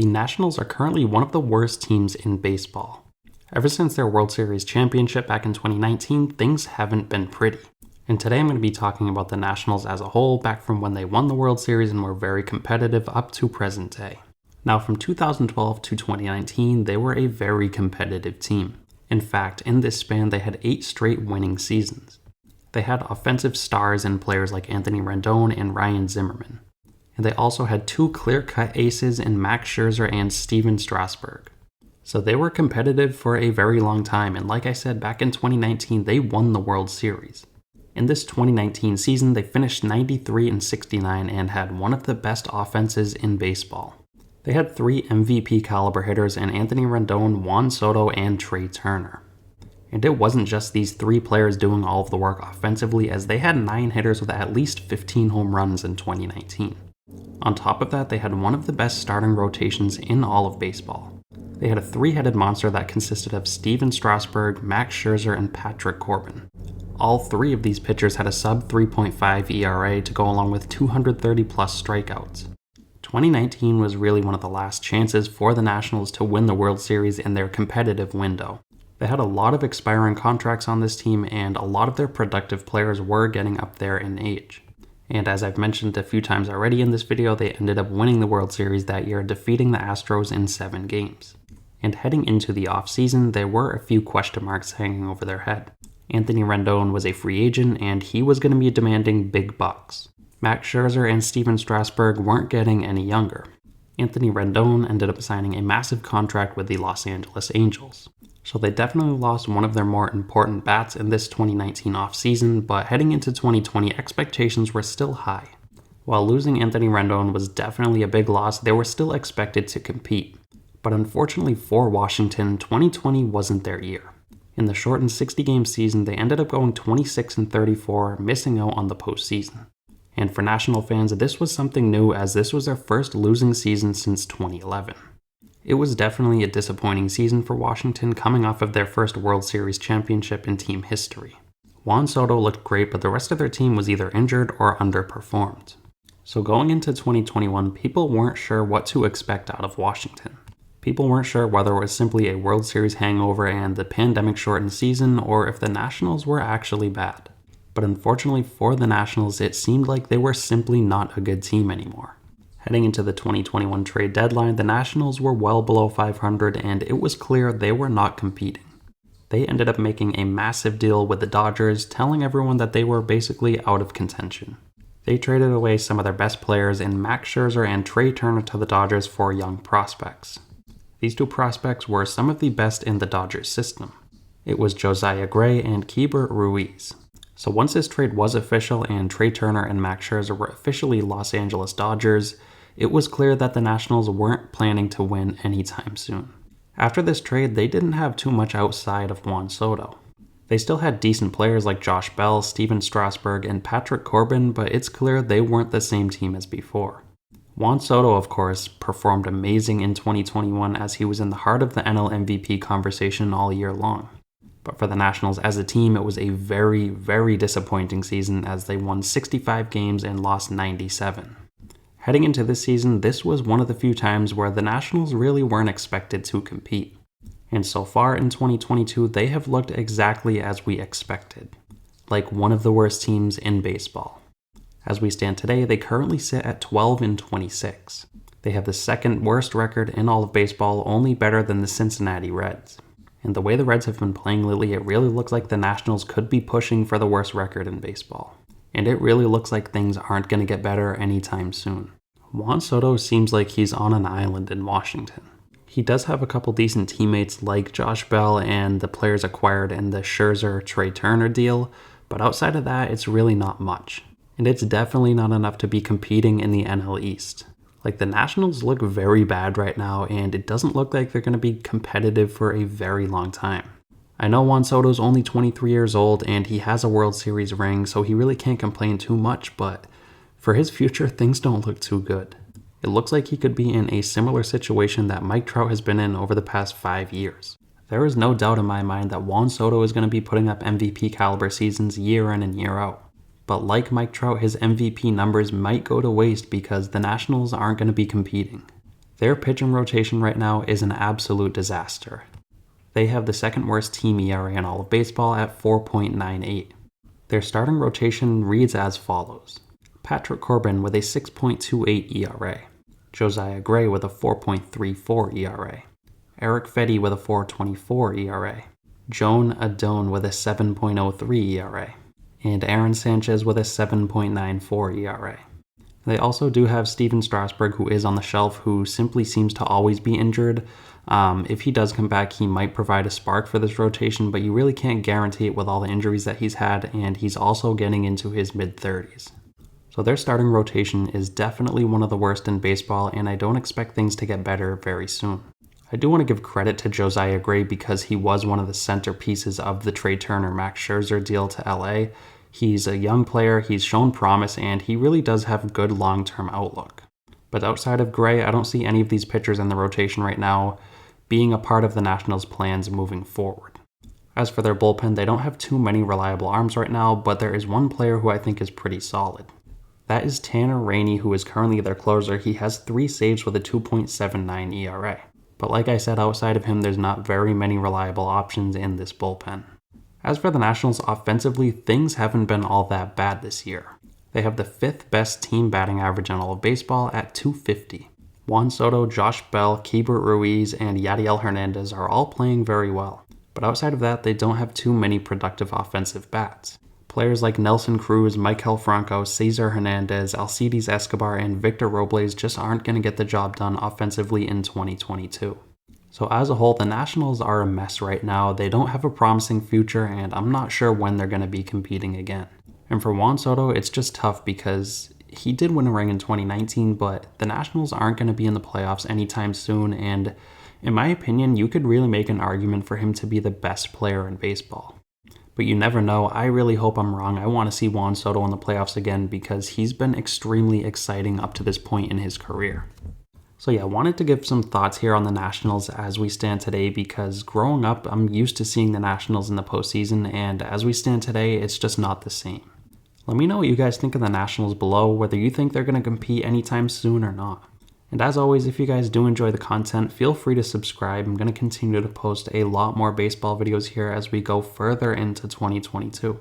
The Nationals are currently one of the worst teams in baseball. Ever since their World Series championship back in 2019, things haven't been pretty. And today I'm going to be talking about the Nationals as a whole, back from when they won the World Series and were very competitive up to present day. Now, from 2012 to 2019, they were a very competitive team. In fact, in this span, they had 8 straight winning seasons. They had offensive stars in players like Anthony Rendon and Ryan Zimmerman. And they also had 2 clear-cut aces in Max Scherzer and Stephen Strasburg. So they were competitive for a very long time, and like I said, back in 2019, they won the World Series. In this 2019 season, they finished 93-69 and had one of the best offenses in baseball. They had 3 MVP caliber hitters in Anthony Rendon, Juan Soto, and Trey Turner. And it wasn't just these 3 players doing all of the work offensively, as they had 9 hitters with at least 15 home runs in 2019. On top of that, they had one of the best starting rotations in all of baseball. They had a 3-headed monster that consisted of Stephen Strasburg, Max Scherzer, and Patrick Corbin. All 3 of these pitchers had a sub 3.5 ERA to go along with 230 plus strikeouts. 2019 was really one of the last chances for the Nationals to win the World Series in their competitive window. They had a lot of expiring contracts on this team, and a lot of their productive players were getting up there in age. And as I've mentioned a few times already in this video, they ended up winning the World Series that year, defeating the Astros in 7 games. And heading into the offseason, there were a few question marks hanging over their head. Anthony Rendon was a free agent, and he was going to be demanding big bucks. Max Scherzer and Stephen Strasburg weren't getting any younger. Anthony Rendon ended up signing a massive contract with the Los Angeles Angels. So they definitely lost one of their more important bats in this 2019 offseason, but heading into 2020, expectations were still high. While losing Anthony Rendon was definitely a big loss, they were still expected to compete. But unfortunately for Washington, 2020 wasn't their year. In the shortened 60-game season, they ended up going 26-34, missing out on the postseason. And for National fans, this was something new, as this was their first losing season since 2011. It was definitely a disappointing season for Washington, coming off of their first World Series championship in team history. Juan Soto looked great, but the rest of their team was either injured or underperformed. So going into 2021, people weren't sure what to expect out of Washington. People weren't sure whether it was simply a World Series hangover and the pandemic-shortened season, or if the Nationals were actually bad. But unfortunately for the Nationals, it seemed like they were simply not a good team anymore. Heading into the 2021 trade deadline, the Nationals were well below 500, and it was clear they were not competing. They ended up making a massive deal with the Dodgers, telling everyone that they were basically out of contention. They traded away some of their best players in Max Scherzer and Trey Turner to the Dodgers for young prospects. These 2 prospects were some of the best in the Dodgers system. It was Josiah Gray and Keibert Ruiz. So once this trade was official and Trey Turner and Max Scherzer were officially Los Angeles Dodgers, it was clear that the Nationals weren't planning to win anytime soon. After this trade, they didn't have too much outside of Juan Soto. They still had decent players like Josh Bell, Stephen Strasburg, and Patrick Corbin, but it's clear they weren't the same team as before. Juan Soto, of course, performed amazing in 2021, as he was in the heart of the NL MVP conversation all year long. But for the Nationals as a team, it was a very, very disappointing season, as they won 65 games and lost 97. Heading into this season, this was one of the few times where the Nationals really weren't expected to compete. And so far in 2022, they have looked exactly as we expected, like one of the worst teams in baseball. As we stand today, they currently sit at 12-26. They have the 2nd worst record in all of baseball, only better than the Cincinnati Reds. And the way the Reds have been playing lately, it really looks like the Nationals could be pushing for the worst record in baseball. And it really looks like things aren't going to get better anytime soon. Juan Soto seems like he's on an island in Washington. He does have a couple decent teammates like Josh Bell and the players acquired in the Scherzer-Trey Turner deal, but outside of that, it's really not much. And it's definitely not enough to be competing in the NL East. Like, the Nationals look very bad right now, and it doesn't look like they're going to be competitive for a very long time. I know Juan Soto's only 23 years old, and he has a World Series ring, so he really can't complain too much, but for his future, things don't look too good. It looks like he could be in a similar situation that Mike Trout has been in over the past 5 years. There is no doubt in my mind that Juan Soto is going to be putting up MVP caliber seasons year in and year out. But like Mike Trout, his MVP numbers might go to waste because the Nationals aren't going to be competing. Their pitching rotation right now is an absolute disaster. They have the second worst team ERA in all of baseball at 4.98. Their starting rotation reads as follows: Patrick Corbin with a 6.28 ERA, Josiah Gray with a 4.34 ERA, Erick Fedde with a 4.24 ERA, Joan Adon with a 7.03 ERA, and Aaron Sanchez with a 7.94 ERA. They also do have Steven Strasburg, who is on the shelf, who simply seems to always be injured. If he does come back, he might provide a spark for this rotation, but you really can't guarantee it with all the injuries that he's had, and he's also getting into his mid-30s. So their starting rotation is definitely one of the worst in baseball, and I don't expect things to get better very soon. I do want to give credit to Josiah Gray because he was one of the centerpieces of the Trey Turner-Max Scherzer deal to LA. He's a young player, he's shown promise, and he really does have a good long-term outlook. But outside of Gray, I don't see any of these pitchers in the rotation right now being a part of the Nationals' plans moving forward. As for their bullpen, they don't have too many reliable arms right now, but there is one player who I think is pretty solid. That is Tanner Rainey, who is currently their closer. He has 3 saves with a 2.79 ERA. But like I said, outside of him, there's not very many reliable options in this bullpen. As for the Nationals offensively, things haven't been all that bad this year. They have the 5th best team batting average in all of baseball at .250. Juan Soto, Josh Bell, Keibert Ruiz, and Yadiel Hernandez are all playing very well. But outside of that, they don't have too many productive offensive bats. Players like Nelson Cruz, Maikel Franco, Cesar Hernandez, Alcides Escobar, and Victor Robles just aren't going to get the job done offensively in 2022. So as a whole, the Nationals are a mess right now. They don't have a promising future, and I'm not sure when they're going to be competing again. And for Juan Soto, it's just tough because he did win a ring in 2019, but the Nationals aren't going to be in the playoffs anytime soon, and in my opinion, you could really make an argument for him to be the best player in baseball. But you never know. I really hope I'm wrong. I want to see Juan Soto in the playoffs again because he's been extremely exciting up to this point in his career. So yeah, I wanted to give some thoughts here on the Nationals as we stand today because growing up, I'm used to seeing the Nationals in the postseason, and as we stand today, it's just not the same. Let me know what you guys think of the Nationals below, whether you think they're going to compete anytime soon or not. And as always, if you guys do enjoy the content, feel free to subscribe. I'm going to continue to post a lot more baseball videos here as we go further into 2022.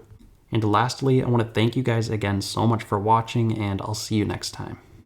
And lastly, I want to thank you guys again so much for watching, and I'll see you next time.